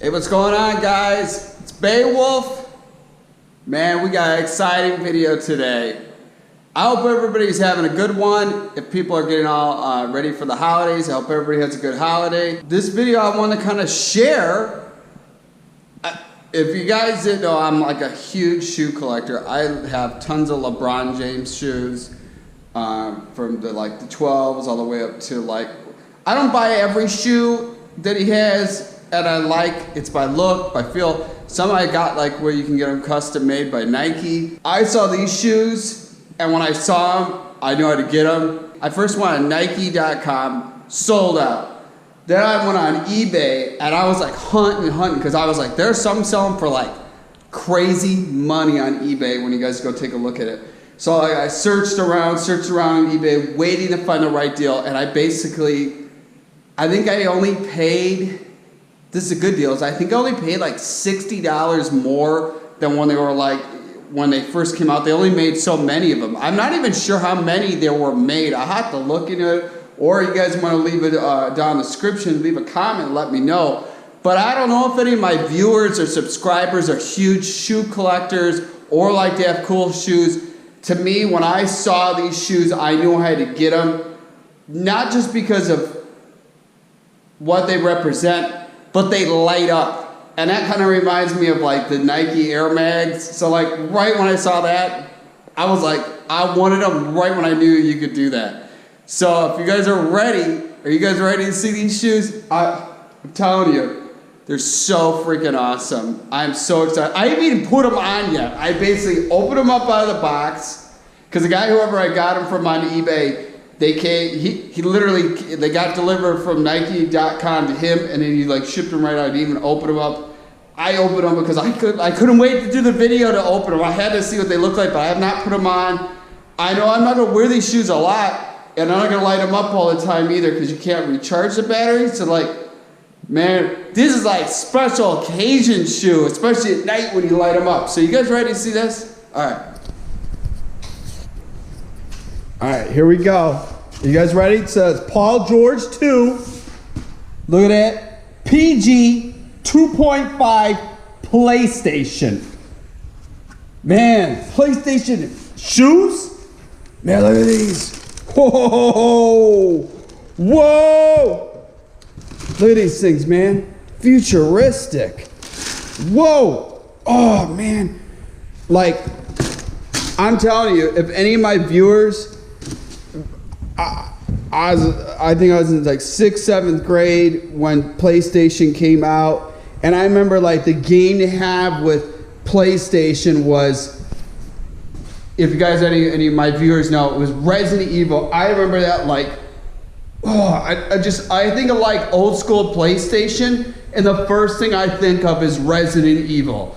Hey, what's going on, guys? It's Beowulf. Man, we got an exciting video today. I hope everybody's having a good one. If people are getting all ready for the holidays, I hope everybody has a good holiday. This video I want to kind of share. If you guys didn't know, I'm like a huge shoe collector. I have tons of LeBron James shoes, from the 12s all the way up to I don't buy every shoe that he has. And I like, it's by look, by feel. Some I got where you can get them custom made by Nike. I saw these shoes, and when I saw them, I knew how to get them. I first went on Nike.com, sold out. Then I went on eBay, and I was hunting, because I was there's some selling for crazy money on eBay when you guys go take a look at it. So I searched around on eBay, waiting to find the right deal, and I think I only paid, this is a good deal, I think I only paid $60 more than when they were when they first came out. They only made so many of them. I'm not even sure how many there were made. I have to look into it, or you guys want to leave it down in the description, leave a comment and let me know. But I don't know if any of my viewers or subscribers are huge shoe collectors or like to have cool shoes. To me, when I saw these shoes, I knew I had to get them, not just because of what they represent, but they light up. And that kind of reminds me of the Nike Air Mags. So right when I saw that, I was I wanted them right when I knew you could do that. So if you guys are you guys ready to see these shoes? I'm telling you, they're so freaking awesome. I'm so excited. I haven't even put them on yet. I basically opened them up out of the box, because the guy, whoever I got them from on eBay, they came, they got delivered from Nike.com to him, and then he shipped them right out. He didn't even open them up. I opened them because I couldn't wait to do the video to open them. I had to see what they look like, but I have not put them on. I know I'm not gonna wear these shoes a lot, and I'm not gonna light them up all the time either, because you can't recharge the battery. So man, this is special occasion shoe, especially at night when you light them up. So you guys ready to see this? All right, here we go. You guys ready? It says Paul George 2. Look at that. PG 2.5 PlayStation. Man, PlayStation shoes? Man, look at these. Whoa! Whoa! Look at these things, man. Futuristic. Whoa! Oh, man. I'm telling you, if any of my viewers, I think I was in 6th, 7th grade when PlayStation came out, and I remember the game to have with PlayStation was, if you guys, any of my viewers know, it was Resident Evil. I remember that I think of old school PlayStation, and the first thing I think of is Resident Evil.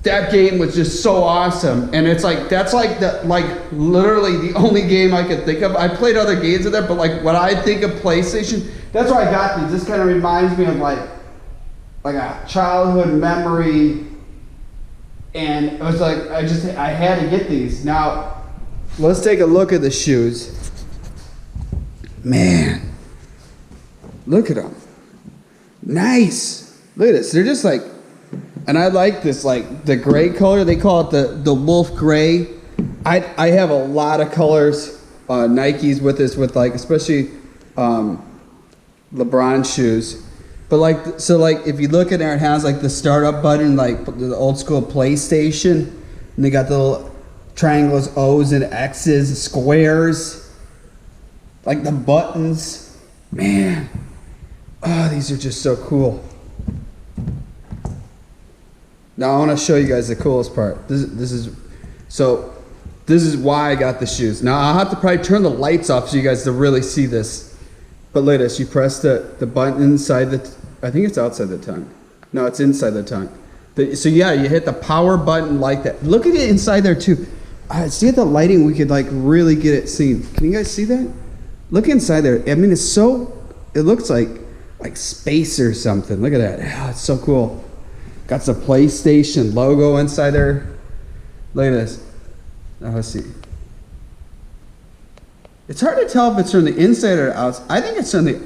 That game was just so awesome, and it's that's literally the only game I could think of. I played other games in there, but when I think of PlayStation, that's why I got these. This kind of reminds me of a childhood memory, and it was I had to get these. Now, let's take a look at the shoes. Man, look at them. Nice. Look at this. They're just and I like this, the gray color. They call it the wolf gray. I have a lot of colors, Nikes with this, especially LeBron shoes. But if you look in there, it has the startup button, the old school PlayStation. And they got the little triangles, O's and X's, squares. The buttons. Man. Oh, these are just so cool. Now I want to show you guys the coolest part. This is why I got the shoes. Now I'll have to probably turn the lights off so you guys to really see this. But look at this. You press the button inside I think it's outside the tongue. No, it's inside the tongue. So yeah, you hit the power button like that. Look at it inside there too. See at the lighting, we could really get it seen. Can you guys see that? Look inside there. I mean, it looks like space or something. Look at that. Oh, it's so cool. Got the PlayStation logo inside there. Look at this. Now let's see. It's hard to tell if it's from the inside or the outside. I think it's from the...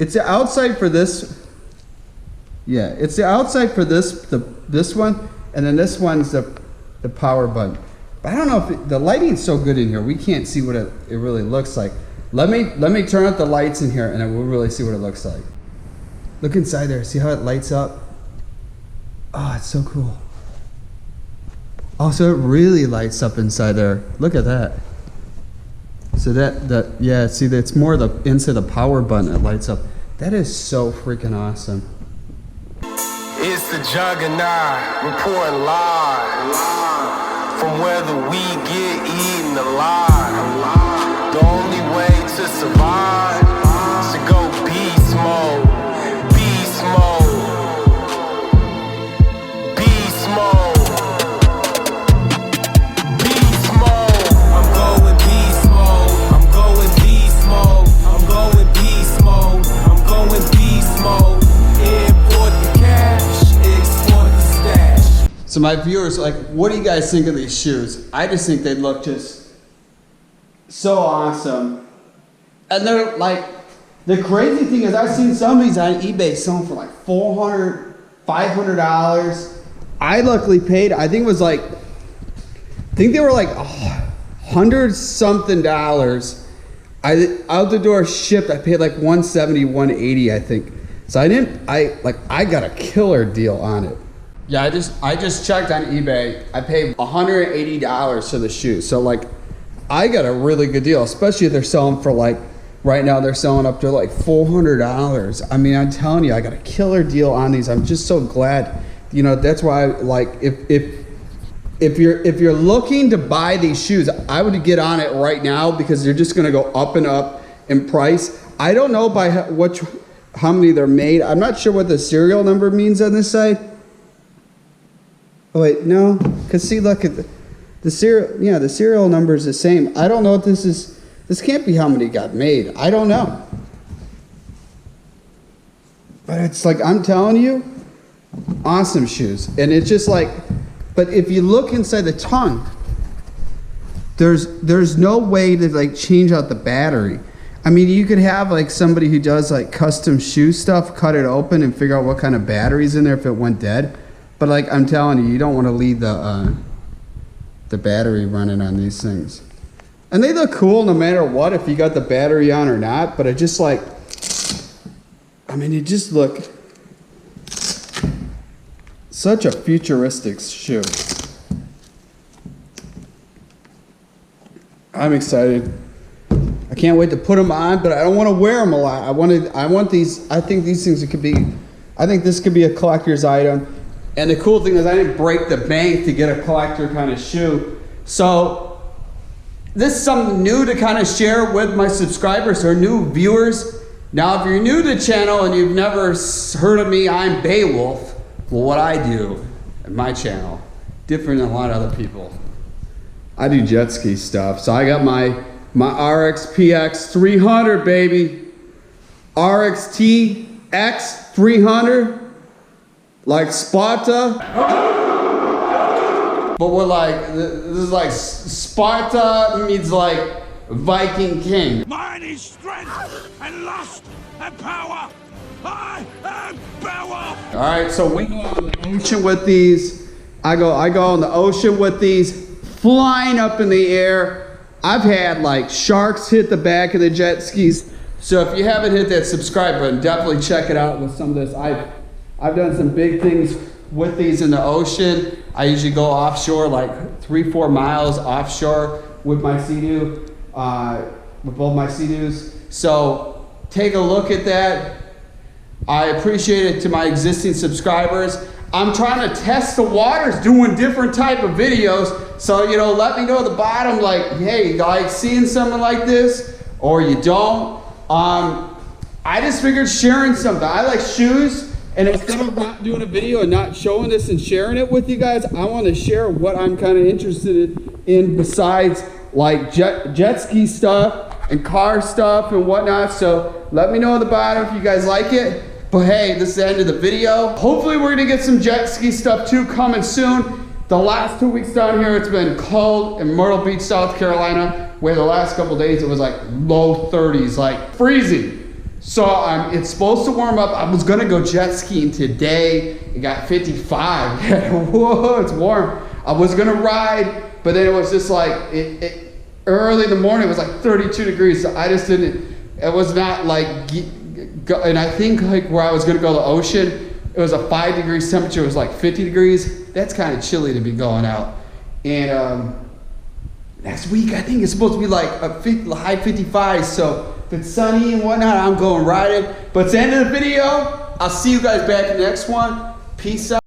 It's the outside for this. Yeah, it's the outside for this one, and then this one's the power button. But I don't know if the lighting's so good in here, we can't see what it really looks like. Let me turn out the lights in here, and then we'll really see what it looks like. Look inside there. See how it lights up? Oh, it's so cool. Oh, so it really lights up inside there. Look at that. So yeah, see, it's more the inside the power button that lights up. That is so freaking awesome. It's the Juggernaut reporting live from where the weed get eaten alive. The only way to survive is to go beast mode. Beast mode. Beast mode. Beast mode. I'm going beast mode. I'm going beast mode. I'm going beast mode. I'm going beast mode. Import the cash, export the stash. So my viewers, like, what do you guys think of these shoes? I just think they look just so awesome. And they're like, the crazy thing is I've seen some of these on eBay selling for like $400, $500. I luckily paid, I think it was like, I think they were like $100 something. Out the door shipped, I paid like $170, $180, I think. So I got a killer deal on it. Yeah, I just checked on eBay. I paid $180 for the shoes. So like, I got a really good deal, especially if they're selling for like, right now they're selling up to like $400. I mean, I'm telling you, I got a killer deal on these. I'm just so glad. You know, that's why, like, if you're looking to buy these shoes, I would get on it right now because they're just gonna go up and up in price. I don't know by how many they're made. I'm not sure what the serial number means on this side. Oh wait, no, cause see, look at the serial. Yeah, the serial number is the same. I don't know what this is. This can't be how many got made. I don't know. But it's like, I'm telling you, awesome shoes. And it's just like, but if you look inside the tongue, there's no way to like change out the battery. I mean, you could have like somebody who does like custom shoe stuff, cut it open and figure out what kind of battery's in there if it went dead. But like, I'm telling you, you don't want to leave the battery running on these things. And they look cool no matter what, if you got the battery on or not, but it just like, I mean, it just look such a futuristic shoe. I'm excited. I can't wait to put them on, but I don't want to wear them a lot. I want these, I think these things I think this could be a collector's item. And the cool thing is I didn't break the bank to get a collector kind of shoe. So this is something new to kind of share with my subscribers or new viewers. Now, if you're new to the channel and you've never heard of me, I'm Beowulf. Well, what I do at my channel, different than a lot of other people. I do jet ski stuff. So I got my RXP-X 300, baby. RXT-X 300. Like Sparta. But we're like, this is like Sparta means like Viking king. Mine is strength and lust and power. I am Beowulf. All right, so we go on the ocean with these. I go on the ocean with these, flying up in the air. I've had like sharks hit the back of the jet skis. So if you haven't hit that subscribe button, definitely check it out with some of this. I've done some big things with these in the ocean. I usually go offshore, like 3-4 miles offshore with my Sea Doo, with both my Sea Doos. So take a look at that. I appreciate it to my existing subscribers. I'm trying to test the waters, doing different type of videos. So, you know, let me know at the bottom, like, hey, you like seeing something like this, or you don't. I just figured sharing something. I like shoes. And instead of not doing a video and not showing this and sharing it with you guys, I want to share what I'm kind of interested in besides like jet ski stuff and car stuff and whatnot. So let me know at the bottom if you guys like it. But hey, this is the end of the video. Hopefully we're going to get some jet ski stuff too coming soon. The last 2 weeks down here, it's been cold in Myrtle Beach, South Carolina, where the last couple days it was like low 30s, like freezing. So it's supposed to warm up. I was gonna go jet skiing today. It got 55. Whoa, it's warm. I was gonna ride, but then it was just like, early in the morning, it was like 32 degrees. So I just didn't, it was not like, and I think like where I was gonna go to the ocean, it was a 5 degrees temperature. It was like 50 degrees. That's kind of chilly to be going out. And next week, I think it's supposed to be like a high 55. So if it's sunny and whatnot, I'm going riding. But it's the end of the video. I'll see you guys back in the next one. Peace out.